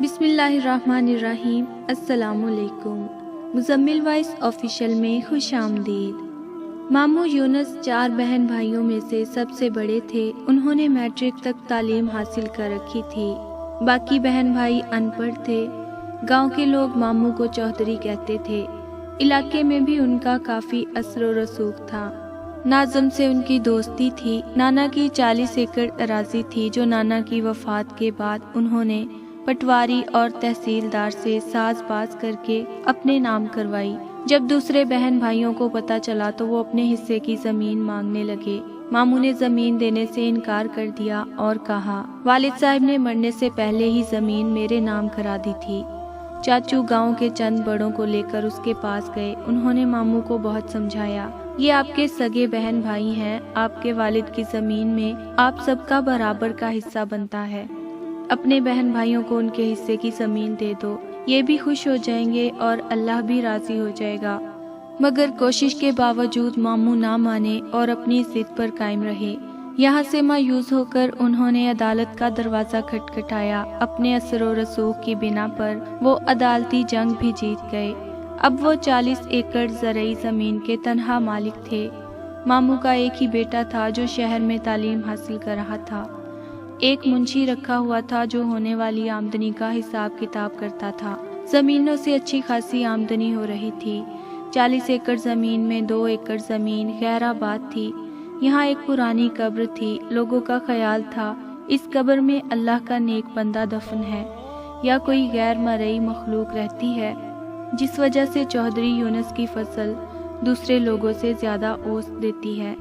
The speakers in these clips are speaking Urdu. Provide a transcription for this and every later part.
بسم اللہ الرحمن الرحیم۔ السلام علیکم۔ مزمل وائس آفیشیل میں خوش آمدید۔ ماموں یونس 4 بہن بھائیوں میں سے سب سے بڑے تھے۔ انہوں نے میٹرک تک تعلیم حاصل کر رکھی تھی۔ باقی بہن بھائی ان پڑھ تھے۔ گاؤں کے لوگ ماموں کو چودھری کہتے تھے۔ علاقے میں بھی ان کا کافی اثر و رسوخ تھا۔ ناظم سے ان کی دوستی تھی۔ نانا کی 40 ایکڑ اراضی تھی جو نانا کی وفات کے بعد انہوں نے پٹواری اور تحصیلدار سے ساز باز کر کے اپنے نام کروائی۔ جب دوسرے بہن بھائیوں کو پتہ چلا تو وہ اپنے حصے کی زمین مانگنے لگے۔ ماموں نے زمین دینے سے انکار کر دیا اور کہا، والد صاحب نے مرنے سے پہلے ہی زمین میرے نام کرا دی تھی۔ چاچو گاؤں کے چند بڑوں کو لے کر اس کے پاس گئے۔ انہوں نے ماموں کو بہت سمجھایا، یہ آپ کے سگے بہن بھائی ہیں، آپ کے والد کی زمین میں آپ سب کا برابر کا حصہ بنتا ہے۔ اپنے بہن بھائیوں کو ان کے حصے کی زمین دے دو، یہ بھی خوش ہو جائیں گے اور اللہ بھی راضی ہو جائے گا۔ مگر کوشش کے باوجود ماموں نہ مانے اور اپنی ضد پر قائم رہے۔ یہاں سے مایوس ہو کر انہوں نے عدالت کا دروازہ کھٹکھٹایا۔ اپنے اثر و رسوخ کی بنا پر وہ عدالتی جنگ بھی جیت گئے۔ اب وہ 40 ایکڑ زرعی زمین کے تنہا مالک تھے۔ ماموں کا ایک ہی بیٹا تھا جو شہر میں تعلیم حاصل کر رہا تھا۔ ایک منشی رکھا ہوا تھا جو ہونے والی آمدنی کا حساب کتاب کرتا تھا۔ زمینوں سے اچھی خاصی آمدنی ہو رہی تھی۔ 40 ایکڑ زمین میں 2 ایکڑ زمین غیر آباد تھی۔ یہاں ایک پرانی قبر تھی۔ لوگوں کا خیال تھا اس قبر میں اللہ کا نیک بندہ دفن ہے یا کوئی غیر مرئی مخلوق رہتی ہے، جس وجہ سے چودھری یونس کی فصل دوسرے لوگوں سے زیادہ اوسط دیتی ہے۔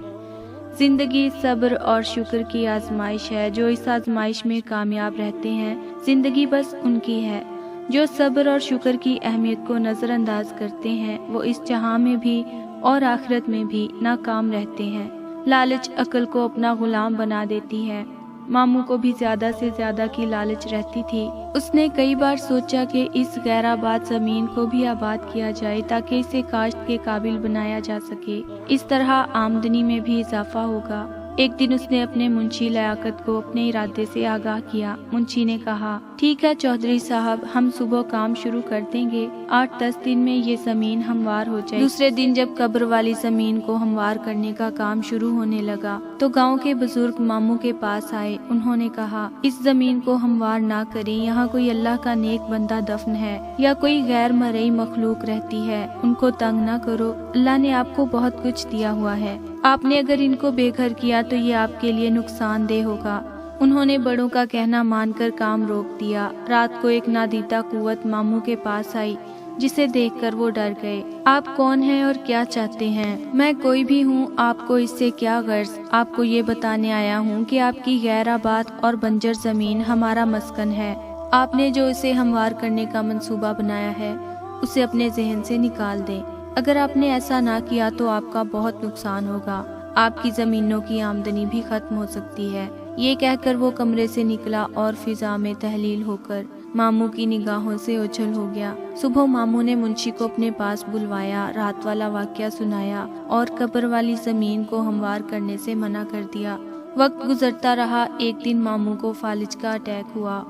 زندگی صبر اور شکر کی آزمائش ہے۔ جو اس آزمائش میں کامیاب رہتے ہیں، زندگی بس ان کی ہے۔ جو صبر اور شکر کی اہمیت کو نظر انداز کرتے ہیں، وہ اس جہاں میں بھی اور آخرت میں بھی ناکام رہتے ہیں۔ لالچ عقل کو اپنا غلام بنا دیتی ہے۔ ماموں کو بھی زیادہ سے زیادہ کی لالچ رہتی تھی۔ اس نے کئی بار سوچا کہ اس غیر آباد زمین کو بھی آباد کیا جائے تاکہ اسے کاشت کے قابل بنایا جا سکے۔ اس طرح آمدنی میں بھی اضافہ ہوگا۔ ایک دن اس نے اپنے منشی لیاقت کو اپنے ارادے سے آگاہ کیا۔ منشی نے کہا، ٹھیک ہے چودھری صاحب، ہم صبح کام شروع کر دیں گے۔ 8-10 دن میں یہ زمین ہموار ہو جائے۔ دوسرے دن جب قبر والی زمین کو ہموار کرنے کا کام شروع ہونے لگا تو گاؤں کے بزرگ ماموں کے پاس آئے۔ انہوں نے کہا، اس زمین کو ہموار نہ کریں، یہاں کوئی اللہ کا نیک بندہ دفن ہے یا کوئی غیر مرئی مخلوق رہتی ہے، ان کو تنگ نہ کرو۔ اللہ نے آپ کو بہت کچھ دیا ہوا ہے، آپ نے اگر ان کو بے گھر کیا تو یہ آپ کے لیے نقصان دہ ہوگا۔ انہوں نے بڑوں کا کہنا مان کر کام روک دیا۔ رات کو ایک نادیدہ قوت ماموں کے پاس آئی جسے دیکھ کر وہ ڈر گئے۔ آپ کون ہیں اور کیا چاہتے ہیں؟ میں کوئی بھی ہوں، آپ کو اس سے کیا غرض؟ آپ کو یہ بتانے آیا ہوں کہ آپ کی غیر آباد اور بنجر زمین ہمارا مسکن ہے۔ آپ نے جو اسے ہموار کرنے کا منصوبہ بنایا ہے اسے اپنے ذہن سے نکال دیں۔ اگر آپ نے ایسا نہ کیا تو آپ کا بہت نقصان ہوگا، آپ کی زمینوں کی آمدنی بھی ختم ہو سکتی ہے۔ یہ کہہ کر وہ کمرے سے نکلا اور فضا میں تحلیل ہو کر ماموں کی نگاہوں سے اوجھل ہو گیا۔ صبح ماموں نے منشی کو اپنے پاس بلوایا، رات والا واقعہ سنایا اور قبر والی زمین کو ہموار کرنے سے منع کر دیا۔ وقت گزرتا رہا۔ ایک دن ماموں کو فالج کا اٹیک ہوا۔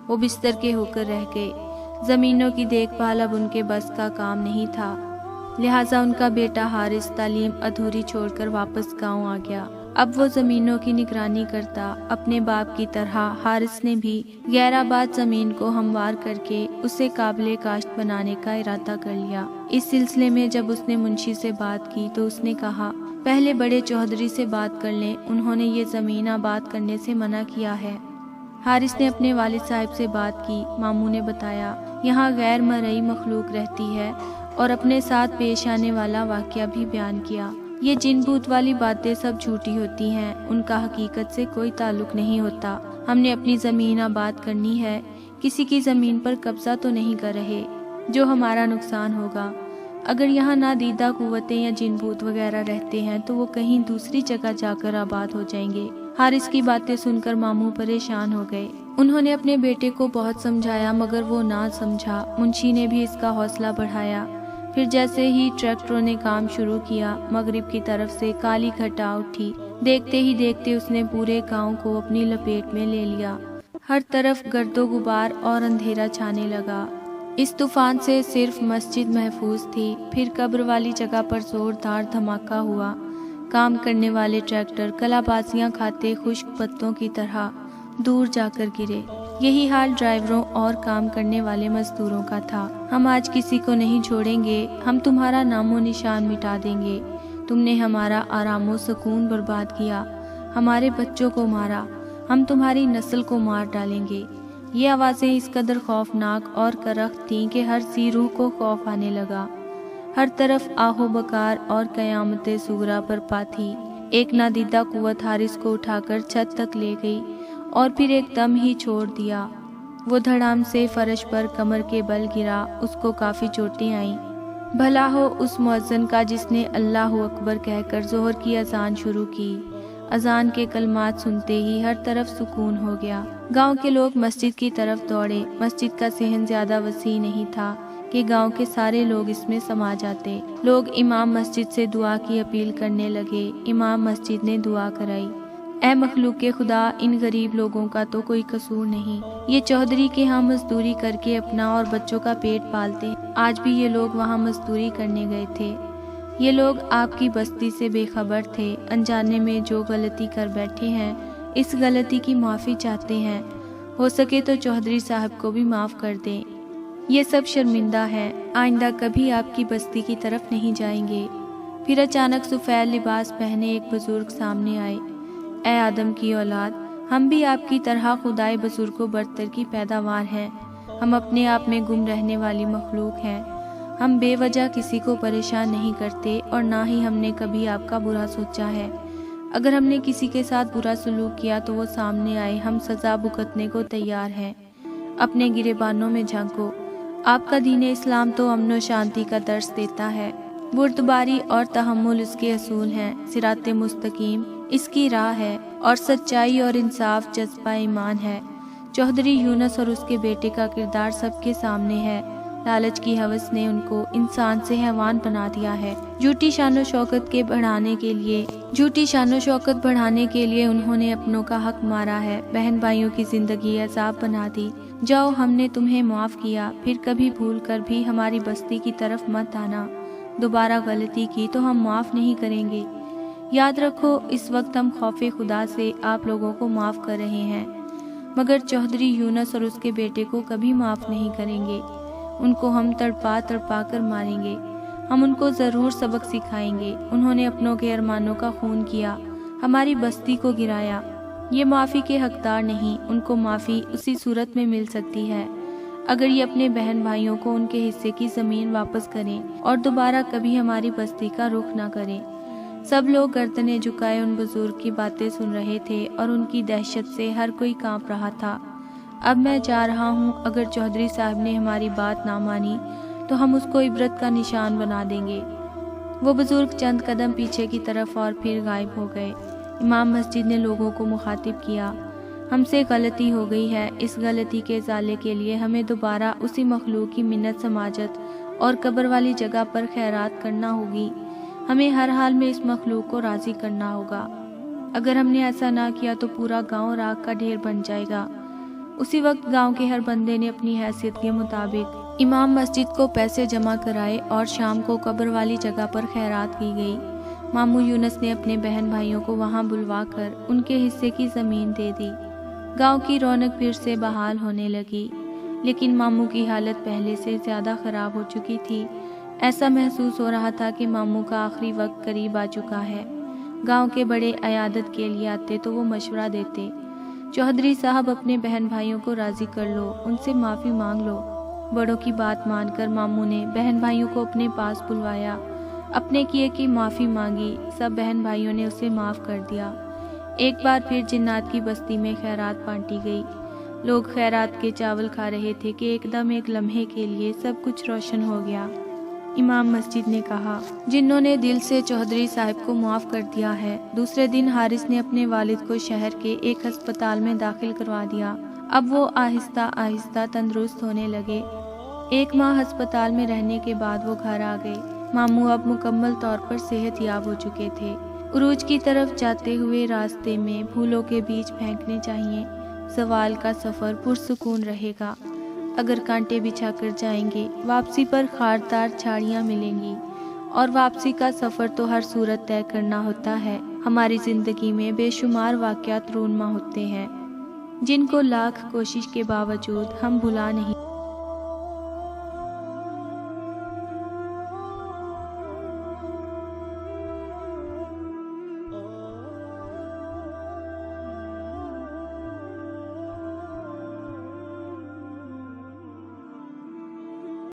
وہ بستر کے ہو کر رہ گئے۔ زمینوں کی دیکھ بھال اب ان کے بس کا کام نہیں تھا، لہٰذا ان کا بیٹا حارث تعلیم ادھوری چھوڑ کر واپس گاؤں آ گیا۔ اب وہ زمینوں کی نگرانی کرتا۔ اپنے باپ کی طرح حارث نے بھی غیر آباد زمین کو ہموار کر کے اسے قابل کاشت بنانے کا ارادہ کر لیا۔ اس سلسلے میں جب اس نے منشی سے بات کی تو اس نے کہا، پہلے بڑے چودھری سے بات کر لیں، انہوں نے یہ زمین آباد کرنے سے منع کیا ہے۔ حارث نے اپنے والد صاحب سے بات کی۔ ماموں نے بتایا، یہاں غیر مرئی مخلوق رہتی ہے اور اپنے ساتھ پیش آنے والا واقعہ بھی بیان کیا۔ یہ جن بھوت والی باتیں سب جھوٹی ہوتی ہیں، ان کا حقیقت سے کوئی تعلق نہیں ہوتا۔ ہم نے اپنی زمین آباد کرنی ہے، کسی کی زمین پر قبضہ تو نہیں کر رہے جو ہمارا نقصان ہوگا۔ اگر یہاں نادیدہ قوتیں یا جن بھوت وغیرہ رہتے ہیں تو وہ کہیں دوسری جگہ جا کر آباد ہو جائیں گے۔ حارث کی باتیں سن کر ماموں پریشان ہو گئے۔ انہوں نے اپنے بیٹے کو بہت سمجھایا مگر وہ نہ سمجھا۔ منشی نے بھی اس کا حوصلہ بڑھایا۔ پھر جیسے ہی ٹریکٹروں نے کام شروع کیا، مغرب کی طرف سے کالی گھٹا اٹھی۔ دیکھتے ہی دیکھتے اس نے پورے گاؤں کو اپنی لپیٹ میں لے لیا۔ ہر طرف گرد و غبار اور اندھیرا چھانے لگا۔ اس طوفان سے صرف مسجد محفوظ تھی، پھر قبر والی جگہ پر زوردار دھماکہ ہوا۔ کام کرنے والے ٹریکٹر کلا بازیاں کھاتے خشک پتوں کی طرح دور جا کر گرے۔ یہی حال ڈرائیوروں اور کام کرنے والے مزدوروں کا تھا۔ ہم آج کسی کو نہیں چھوڑیں گے، ہم تمہارا نام و نشان مٹا دیں گے۔ تم نے ہمارا آرام و سکون برباد کیا، ہمارے بچوں کو مارا، ہم تمہاری نسل کو مار ڈالیں گے۔ یہ آوازیں اس قدر خوفناک اور کرخت تھیں کہ ہر سی روح کو خوف آنے لگا۔ ہر طرف آہ و بکار اور قیامت صغریٰ برپا تھی۔ ایک نادیدہ قوت حارث کو اٹھا کر چھت تک لے گئی اور پھر ایک دم ہی چھوڑ دیا۔ وہ دھڑام سے فرش پر کمر کے بل گرا، اس کو کافی چوٹیں آئیں۔ بھلا ہو اس مؤذن کا جس نے اللہ اکبر کہہ کر ظہر کی اذان شروع کی۔ اذان کے کلمات سنتے ہی ہر طرف سکون ہو گیا۔ گاؤں کے لوگ مسجد کی طرف دوڑے۔ مسجد کا صحن زیادہ وسیع نہیں تھا کہ گاؤں کے سارے لوگ اس میں سما جاتے۔ لوگ امام مسجد سے دعا کی اپیل کرنے لگے۔ امام مسجد نے دعا کرائی، اے مخلوق خدا، ان غریب لوگوں کا تو کوئی قصور نہیں۔ یہ چودھری کے ہاں مزدوری کر کے اپنا اور بچوں کا پیٹ پالتے ہیں۔ آج بھی یہ لوگ وہاں مزدوری کرنے گئے تھے۔ یہ لوگ آپ کی بستی سے بے خبر تھے۔ انجانے میں جو غلطی کر بیٹھے ہیں، اس غلطی کی معافی چاہتے ہیں۔ ہو سکے تو چودھری صاحب کو بھی معاف کر دیں۔ یہ سب شرمندہ ہیں، آئندہ کبھی آپ کی بستی کی طرف نہیں جائیں گے۔ پھر اچانک سفید لباس پہنے ایک بزرگ سامنے آئے۔ اے آدم کی اولاد، ہم بھی آپ کی طرح خدائے بزرگ و برتر کی پیداوار ہیں۔ ہم اپنے آپ میں گم رہنے والی مخلوق ہیں۔ ہم بے وجہ کسی کو پریشان نہیں کرتے اور نہ ہی ہم نے کبھی آپ کا برا سوچا ہے۔ اگر ہم نے کسی کے ساتھ برا سلوک کیا تو وہ سامنے آئے، ہم سزا بھگتنے کو تیار ہیں۔ اپنے گریبانوں میں جھانکو، آپ کا دین اسلام تو امن و شانتی کا درس دیتا ہے۔ بردباری اور تحمل اس کے اصول ہیں، صراط مستقیم اس کی راہ ہے، اور سچائی اور انصاف جذبہ ایمان ہے۔ چودھری یونس اور اس کے بیٹے کا کردار سب کے سامنے ہے۔ لالچ کی ہوس نے ان کو انسان سے حیوان بنا دیا ہے۔ جھوٹی شان و شوکت بڑھانے کے لیے انہوں نے اپنوں کا حق مارا ہے، بہن بھائیوں کی زندگی عذاب بنا دی۔ جاؤ، ہم نے تمہیں معاف کیا، پھر کبھی بھول کر بھی ہماری بستی کی طرف مت آنا۔ دوبارہ غلطی کی تو ہم معاف نہیں کریں گے۔ یاد رکھو، اس وقت ہم خوف خدا سے آپ لوگوں کو معاف کر رہے ہیں، مگر چودھری یونس اور اس کے بیٹے کو کبھی معاف نہیں کریں گے۔ ان کو ہم تڑپا کر ماریں گے۔ ہم ان کو ضرور سبق سکھائیں گے۔ انہوں نے اپنوں کے ارمانوں کا خون کیا، ہماری بستی کو گرایا۔ یہ معافی کے حقدار نہیں، ان کو معافی اسی صورت میں مل سکتی ہے اگر یہ اپنے بہن بھائیوں کو ان کے حصے کی زمین واپس کریں اور دوبارہ کبھی ہماری بستی کا رخ نہ کریں۔ سب لوگ گردنیں جھکائے ان بزرگ کی باتیں سن رہے تھے اور ان کی دہشت سے ہر کوئی کانپ رہا تھا۔ اب میں جا رہا ہوں، اگر چودھری صاحب نے ہماری بات نہ مانی تو ہم اس کو عبرت کا نشان بنا دیں گے۔ وہ بزرگ چند قدم پیچھے کی طرف اور پھر غائب ہو گئے۔ امام مسجد نے لوگوں کو مخاطب کیا، ہم سے غلطی ہو گئی ہے، اس غلطی کے ازالے کے لیے ہمیں دوبارہ اسی مخلوق کی منت سماجت اور قبر والی جگہ پر خیرات کرنا ہوگی۔ ہمیں ہر حال میں اس مخلوق کو راضی کرنا ہوگا۔ اگر ہم نے ایسا نہ کیا تو پورا گاؤں راکھ کا ڈھیر بن جائے گا۔ اسی وقت گاؤں کے ہر بندے نے اپنی حیثیت کے مطابق امام مسجد کو پیسے جمع کرائے اور شام کو قبر والی جگہ پر خیرات کی گئی۔ ماموں یونس نے اپنے بہن بھائیوں کو وہاں بلوا کر ان کے حصے کی زمین دے دی۔ گاؤں کی رونق پھر سے بحال ہونے لگی، لیکن ماموں کی حالت پہلے سے زیادہ خراب ہو چکی تھی۔ ایسا محسوس ہو رہا تھا کہ ماموں کا آخری وقت قریب آ چکا ہے۔ گاؤں کے بڑے عیادت کے لیے آتے تو وہ مشورہ دیتے، چودھری صاحب اپنے بہن بھائیوں کو راضی کر لو، ان سے معافی مانگ لو۔ بڑوں کی بات مان کر ماموں نے بہن بھائیوں کو اپنے پاس بلوایا، اپنے کیے کی معافی مانگی۔ سب بہن بھائیوں نے اسے معاف کر دیا۔ ایک بار پھر جنات کی بستی میں خیرات بانٹی گئی۔ لوگ خیرات کے چاول کھا رہے تھے کہ ایک دم ایک لمحے کے لیے سب کچھ روشن ہو گیا۔ امام مسجد نے کہا، جنہوں نے دل سے چودھری صاحب کو معاف کر دیا ہے۔ دوسرے دن حارث نے اپنے والد کو شہر کے ایک ہسپتال میں داخل کروا دیا۔ اب وہ آہستہ آہستہ تندرست ہونے لگے۔ 1 ماہ ہسپتال میں رہنے کے بعد وہ گھر آ گئے۔ ماموں اب مکمل طور پر صحت یاب ہو چکے تھے۔ عروج کی طرف جاتے ہوئے راستے میں پھولوں کے بیج پھینکنے چاہیے زوال کا سفر پرسکون رہے گا۔ اگر کانٹے بچھا کر جائیں گے، واپسی پر خاردار جھاڑیاں ملیں گی، اور واپسی کا سفر تو ہر صورت طے کرنا ہوتا ہے۔ ہماری زندگی میں بے شمار واقعات رونما ہوتے ہیں، جن کو لاکھ کوشش کے باوجود ہم بھلا نہیں